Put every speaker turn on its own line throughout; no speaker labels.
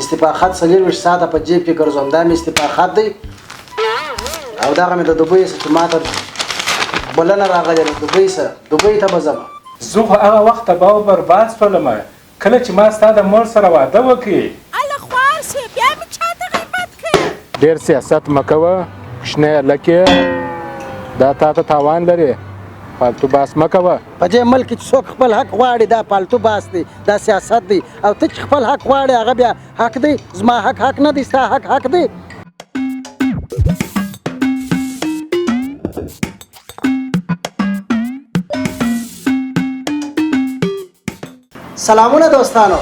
استعفا خط 24 ساعته په جیب کې ګرځوم دا مې استعفا خط دی او دغه مې د دوبۍ څخه چې ماته بلنه راغلې ده دوبۍ ته به ځم
زه خو هغه وخته به برباد شولم کله چې ما ستا د مور سره واده وکړي
الله خوار شي بیا مې چاته غیبت کوي
ډېر سیاست مه کوه کوچنی هلکې دا تا ته تاوان لري پالتو باس مه کوه
په دې ملک کې څوک خپل حق غواړي دا پالتو باس دی دا سیاست دی او ته چې خپل حق غواړې هغه بیا حق دی زما حق نه دی ستا حق دی سلامونه دوستانو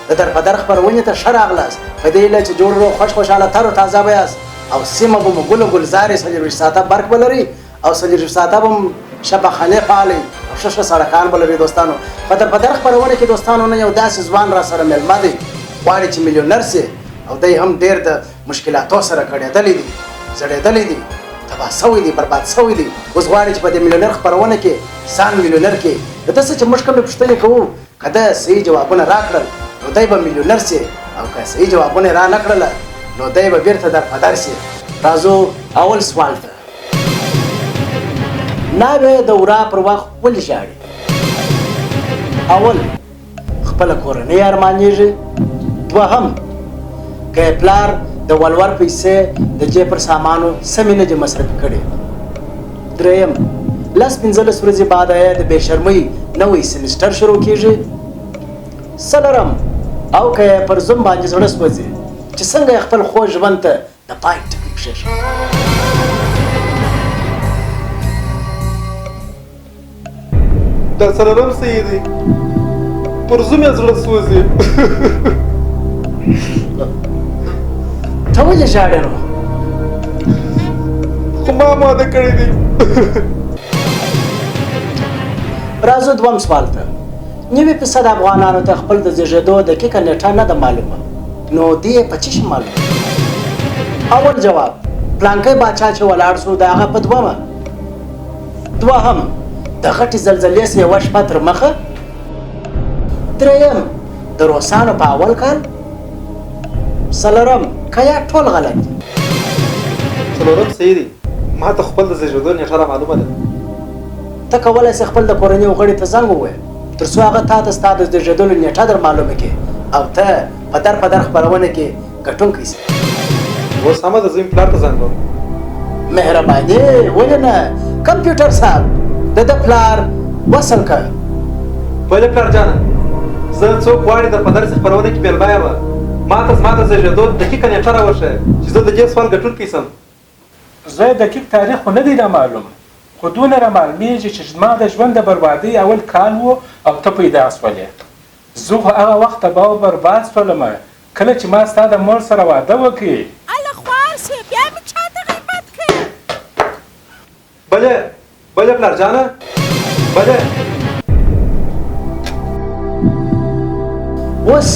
د در په در خپرونې ته ښه راغلاست په دې هیله چې جوړ روغ خوش خوشحاله تر و تازه به یاست او سیمه به مو ګل و ګلزارې 24 ساعته برق به لري او 24 ساعته به م شبخانې فعالې او ښه سړکان به لري دوستانو په در په در خپرونه کې دوستانو نن یو داسې ځوان را سره مېلمه دی غواړي چې میلیونر سي او دی هم ډېر د مشکلاتو سره کړېدلی دي زړېدلی دي تباه سوی دی برباد سوی دی اوس غواړي چې په دې میلیونر خپرونه کې ځان میلیونر کړي د ده څه چې موږ کومې پوښتنې کوو که ده صحیح جوابونه راکړل نو دی به میلیونر سي او که صحیح جوابونه را نه کړله نو دی به بیرته در په در سي راځو اول سوال ته ناوې د ورا پر وخت ولې ژاړي اول خپله کورنۍ ارمانېږي دوهم که یې پلار د ولور پیسې د جیب پر سامانو سمې نه دي مصرف کړي دریم 10-15 ورځې بعد یې د بې شرمۍ نوی سیمسټر شروع کیږي څلورم او که یې پر زوم باندې زړه سوځي چې څنګه یې خپل خوږ ژوند ته د پای ټکی کښېږي
در څلورم صحیح دی پر زوم یې زړه سوځي
ته ولې ژاړې نو
خو ما واده کړی دی
راځو دوم سوال ته 90% افغانانو ته خپل د زیږېدو دقیقه نیټه نه ده معلومه نو دې په څه شي معلومه اول جواب پلانکی باچا چې ولاړ شو د هغه په دومه دوهم د غټې زلزلې سه یوه شپه تر مخه دریم د روسانو په اول کال څلورم که یا ټول غلط دي
څلورم صحیح دی ما ته خپل د زیږېدو نیټه را معلومه ده
ته کولی شې خپل د کورنۍ غړي ته زنګ ووایې تر څو هغه تا ته ستا د زیږېدلو نیټه در معلومه کړي او ته په در خپرونه کې ګټونکی سې
اوس همه د زوی پلار ته زنګ وم
مهرباني ولې نه کمپیوټر صاحب د ده پلار وصل کړه
ولې پلار جانه زه څوک غواړي در په درسې خپرونه کې مېلمه یم ما ته زما د زیږېدو دقیقه نیټه راوښیه چې زه د دې سوال ګټونکی سم
زه دقیق تاریخ خو نه دی رامعلوم خو دونه رامعلومېږي چې زما د ژوند د بربادۍ اول کال و او ته پیدا شولې زه خو هغه وخته به برباد شولم کله چې ما ستا د مور سره واده وکړي
الله خوار شي بیا مې چاته غیبت کوي
بلې پلار جانه بلې
اوس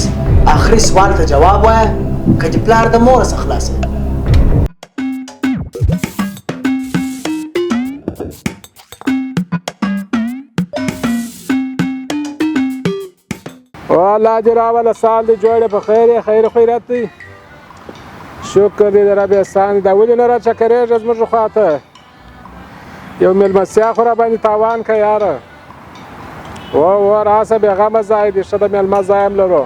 آخري سوال ته جواب وایه که دې پلار د مور څخه خلاص
الله دې راوله سال دې جوړه په خیر خیرات دی شکر دې د رب احسان دا ولې نه راچکرېږي زموږ خواته یو مېلمستیا خو را باندې تاوان که یاره و راسه بېغمه ځای دی ښه د مېلمه ځای هم لرو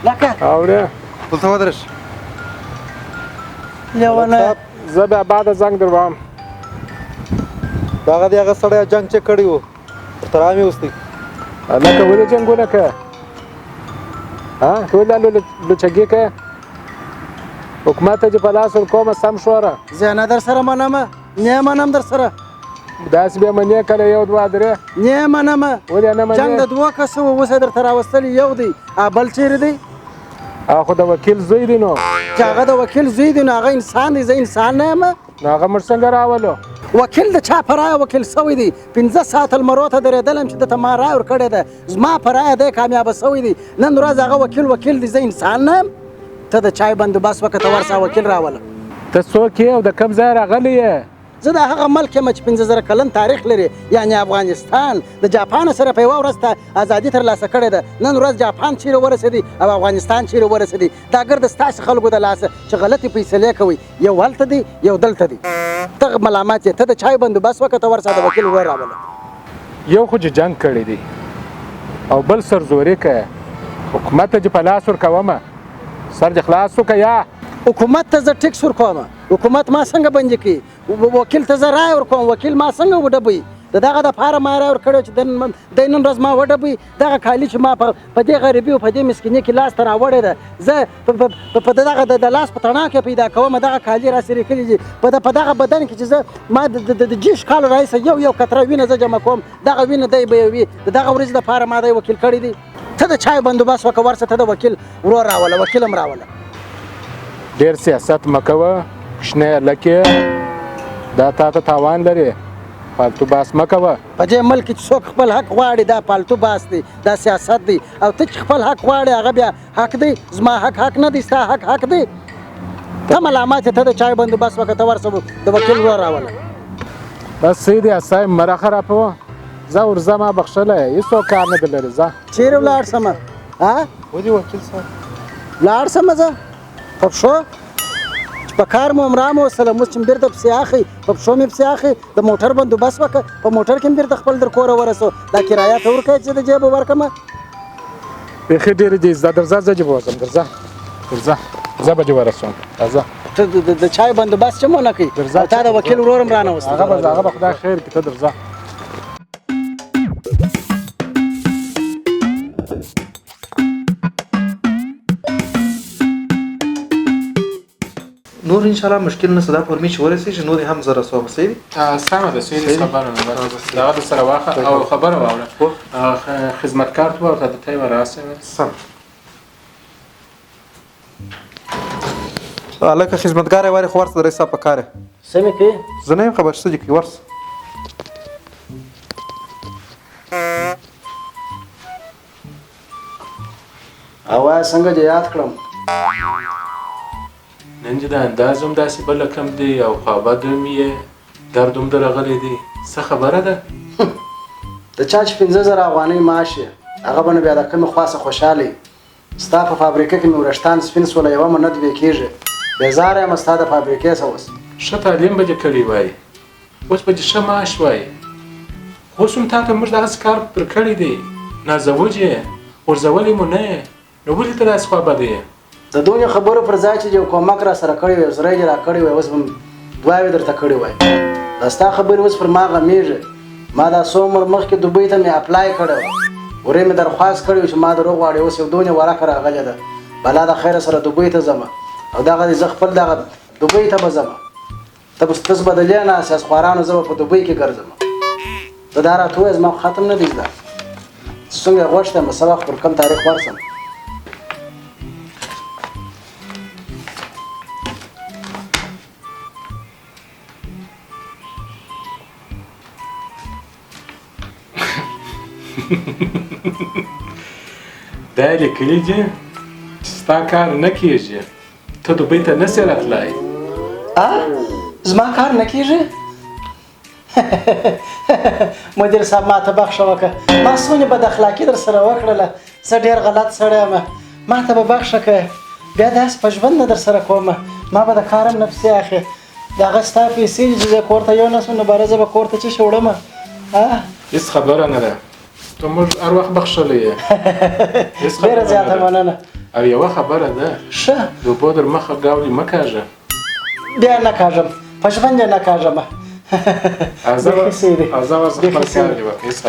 لکه
اورې
دلته ودرېږه
لیونه
زه بیا بعده زنګ در وهم
دغه د هغه سړی جنګ چې کړی و ورته رامې وستی
لکه ولې جنګونه که ټول دا لوچګي که حکومت ته چې په لاس ورکومه سم شوره
زه نه در سره منمه نه منم در سره
داسې بیا منې کله یو دوه درې
نه منمه
ولې نه منې
جنګ د دوه کسو اوس یې درته راوستلي یو دی بل چیرې دی
خو د وکیل زوی دی نو
چې هغه د وکیل زوی دی نو هغه انسان دی زه انسان نه یم
نو هغه موږ څنګه راولو
وکیل د چا په رایه وکیل سوی دی 15 ساعته لمرو ته درېدلم چې دته ما رایه ورکړې ده زما په رایه دی کامیابه سوی دی نن ورځ هغه وکیل دی زه انسان نه یم ته د چای بندوبست وکړه ته ورسه وکیل راوله
ته څوک یې او د کوم ځای راغلی یې
زه د هغه ملک یم چې 5000 کلن تاریخ لري یعنی افغانستان د جاپان سره په یوه ورځ ازادي ترلاسه کړې ده نن ورځ جاپان چیرې ورسېدی او افغانستان چیرې ورسېدی دا ګرد ستاسې خلکو د لاسه چې غلطې فیصلې کوي یو هلته دی یو دلته دی ته ملامت یې ته د چای بندوبست وکړه ته ورسه د وکیل ورور راوله
یو خو چې جنګ کړی دی او بل سرزوري که حکومت ته چې په لاس ورکومه سر دې خلاص وکړه یا
حکومت ته زه ټیکس ورکوم حکومت ما څنګه بندي کوي وکیل ته زه رایه ورکوم وکیل ما څنګه وډبوي د دغه دپاره ما رایه ورکړې چې دی نن ورځ ما وډبوي دغه کالي چې ما په دې غریبي او په دې مسکینۍ کې لاس ته راوړې ده زه په دغه د لاس په تڼاکو کې پیدا کوم دغه کالي راسره کړي دي په دغه بدن کې چې زه ما د جیش کال راهیسې یو کتره وینه زه جمع کوم دغه وینه دی بیوي د دغه ورځې دپاره ما دی وکیل کړی دی ته د چای بندوبست وکړه ورسه ته د وکیل ورور راوله وکیل هم راوله
ډېر سیاست مه کوه کوچنی هلکې دا تا ته تاوان لري پالتو باس مه کوه
په دې ملک کې څوک خپل حق غواړي دا پالتو باس دی دا سیاست دی او ته چې خپل حق غواړې هغه بیا حق دی زما حق نه دی ستا حق دی ته ملامت ته د چای بندوبست وکړه ته ورسه د وکیل ورور راوله
بس صحیح دی اسای مه راخرابوه ځه ورځه ما بخښلی هېڅوک کار نه در لري ځه
چیرې ولاړ سمه
ودې وکیل صاحب
ولاړ سمه زه په پښو چې په کار مو عمره مو وسله اوس چې بیرته پسې اخی په پښو مې پسې اخی د موټر بندوبست وکړه په موټر کې مې بیرته خپل در کوره ورسو دا کرایه ته ورکړه چې د جیبه ورکړمه
بیخي ډېرې دي زه درځه زه جې به وځم درځه زه به دې ورسوم راځه
ته د چای بندوبست چې مو نه کوي او تا د وکیل ورور هم رانه وسته
هغه به خدای خیر کړي ته درځه
نور ان شاء الله مشکل نشته دا فورمې چې ورسېږي نور هم زه رسوم صحیح دي
سمه ده صحیح دي خبره نه دغه درسره واخله او خبره واوره خدمتکار تو ورته د تی وراسې
سم هلکه خدمتګار یې وارې خو ورته درې ستا په کار یې
څه مې کوي
زه نه یم خبر څه دې کوي ورسه
اوا څنګه دې یاد کړم
نن چې د انداز هم داسې بله کم دی او خوابد هم یې درد هم درغلی دی څه خبره ده
د چا چې 15000 افغانۍ معاش یې هغه به نو بیا د کمې خواصه خوشحاله ستا په فابریکه کې مې ورشتان سپین سوله یوه مو نه دوې کېږي بېزاره یم ستا د فابریکې څه اوس
ښه تعلیم به دې کړی وای اوس به دې ښه معاش وای اوس هم تا ته موږ دغسې کار پر کړی دی نازوج یې غورځولی مو نه یې نو ولې ته داسې خوابده یې
د دونې خبرو پر ځای چې یو کومک را سره کړی وای زری دې را کړی وای اوس به دواوې درته کړی وای دا ستا خبرې اوس پر ما غمیږي ما دا څو عمر مخکې دوبۍ ته مې اپلای کړی وه ورې مې درخواست کړی و چې ما در وغواړې اوس یو دونې ورکه راغلې ده بلا د خیره سره دوبۍ ته ځمه او دغه زه خپل دغه دوبۍ ته به ځمه ته بس بدلې نه سیاسخوارانو زه به په دوبۍ کې ګرځم ته دا راته ووایه زما ختم نه دی زده څنګه غوښتم څه وخت پر کوم تاریخ ورسم
دا یې لیکلي دي چې ستا کار نه کېږي ته دوبۍ ته نسې راتلی
زما کار نه کېږي مدیر صاحب ما ته بخښه وکړه ما څومره بد اخلاقي در سره وکړله زه ډېر غلط سړی یم ما ته به بخښه کړې بیا داسې په ژوند نه در سره کوم ما به د کار هم نه پسې اخلې د هغه ستا پیسې دي چې زه کور ته یو نه سم نو باره زه به کور ته څه شي وړم
هېڅ خبره نه ده ته موږ هر وخت بخښلی یې
ډېره زیاته مننه
او یوه خبره ده
ښه
د اوبو در مخه ګاولې مه کاږه
بیا نه کاږم په ژوند یې نه کاږم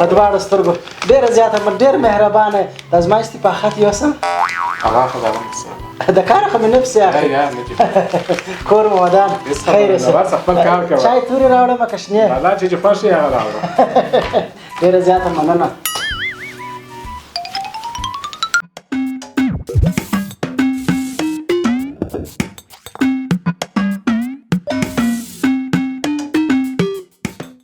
په دواړو سترګو ډېره زیاته ډېر مهربانه دا زما استفاخت یوسم
هغه خبره نشته
د کار خو مې نه پسې اخلي کور مو ودان خیر اوسه
خپل کار کوه
چای تورې راوړم که شنې
الله چې خوښ یې هغه راوړه
ډېره زیاته مننه